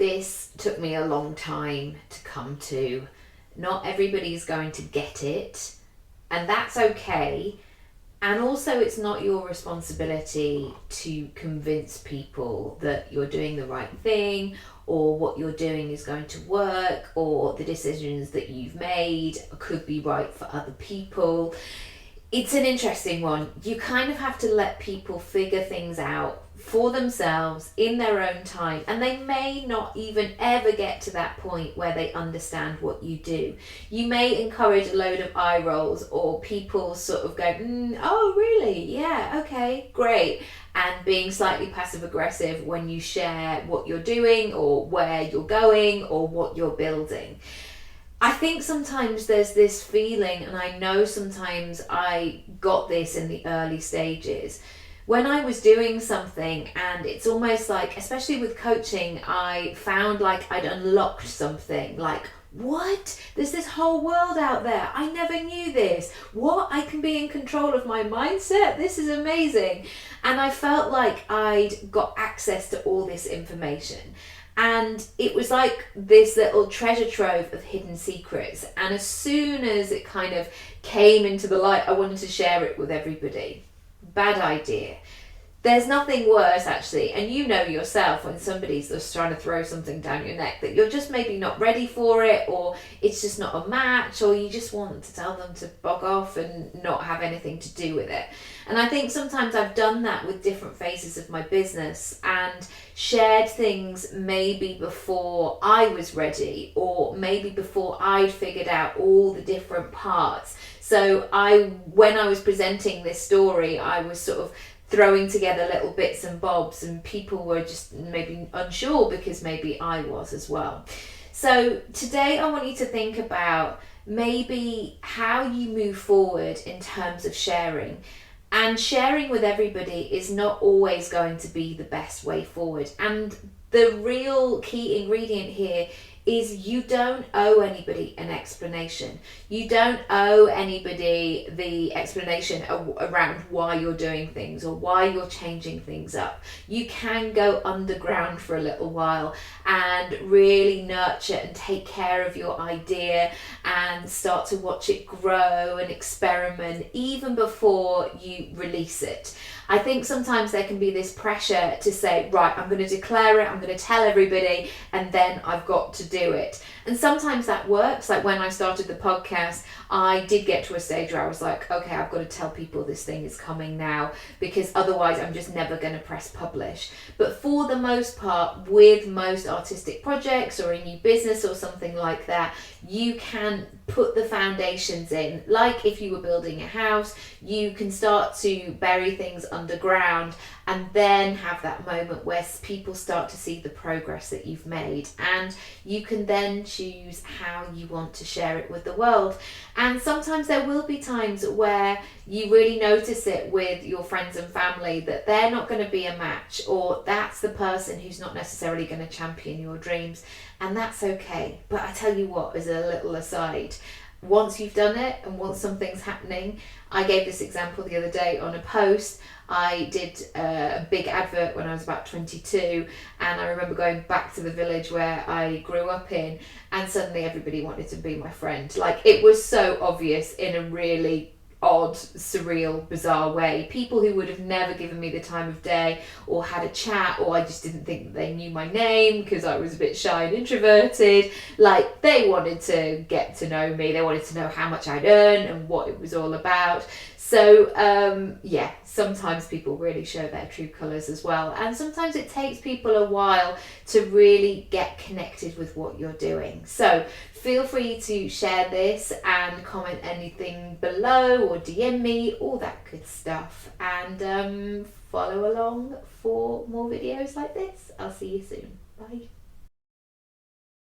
this took me a long time to come to. Not everybody's going to get it, and that's okay. And also, it's not your responsibility to convince people that you're doing the right thing, or what you're doing is going to work, or the decisions that you've made could be right for other people. It's an interesting one. You kind of have to let people figure things out for themselves in their own time, and they may not even ever get to that point where they understand what you do. You may encourage a load of eye rolls, or people sort of go, oh really, yeah, okay, great, and being slightly passive aggressive when you share what you're doing or where you're going or what you're building. I think sometimes there's this feeling, and I know sometimes I got this in the early stages, when I was doing something, and it's almost like, especially with coaching, I found like I'd unlocked something, like, what? There's this whole world out there. I never knew this. What? I can be in control of my mindset? This is amazing. And I felt like I'd got access to all this information. And it was like this little treasure trove of hidden secrets. And as soon as it kind of came into the light, I wanted to share it with everybody. Bad idea. There's nothing worse, actually, and you know yourself when somebody's just trying to throw something down your neck that you're just maybe not ready for it, or it's just not a match, or you just want to tell them to bog off and not have anything to do with it. And I think sometimes I've done that with different phases of my business and shared things maybe before I was ready, or maybe before I'd figured out all the different parts. So when I was presenting this story, I was sort of throwing together little bits and bobs, and people were just maybe unsure because maybe I was as well. So today I want you to think about maybe how you move forward in terms of sharing. And sharing with everybody is not always going to be the best way forward. And the real key ingredient here is you don't owe anybody an explanation. You don't owe anybody the explanation around why you're doing things or why you're changing things up. You can go underground for a little while and really nurture and take care of your idea and start to watch it grow and experiment even before you release it. I think sometimes there can be this pressure to say, right, I'm going to declare it, I'm going to tell everybody, and then I've got to do it. And sometimes that works. Like when I started the podcast, I did get to a stage where I was like, okay, I've got to tell people this thing is coming now, because otherwise I'm just never going to press publish. But for the most part, with most artistic projects or a new business or something like that, you can put the foundations in. Like if you were building a house, you can start to bury things underground and then have that moment where people start to see the progress that you've made, and you can then choose how you want to share it with the world. And sometimes there will be times where you really notice it with your friends and family that they're not going to be a match, or that's the person who's not necessarily going to champion your dreams, and that's okay. But I tell you what, as a little aside, once you've done it and once something's happening, I gave this example the other day on a post. I did a big advert when I was about 22, and I remember going back to the village where I grew up in, and suddenly everybody wanted to be my friend. Like, it was so obvious in a really odd, surreal, bizarre way. People who would have never given me the time of day or had a chat, or I just didn't think that they knew my name because I was a bit shy and introverted. Like, they wanted to get to know me. They wanted to know how much I'd earn and what it was all about. So yeah, sometimes people really show their true colours as well, and sometimes it takes people a while to really get connected with what you're doing. So feel free to share this and comment anything below or DM me, all that good stuff, and follow along for more videos like this. I'll see you soon. Bye.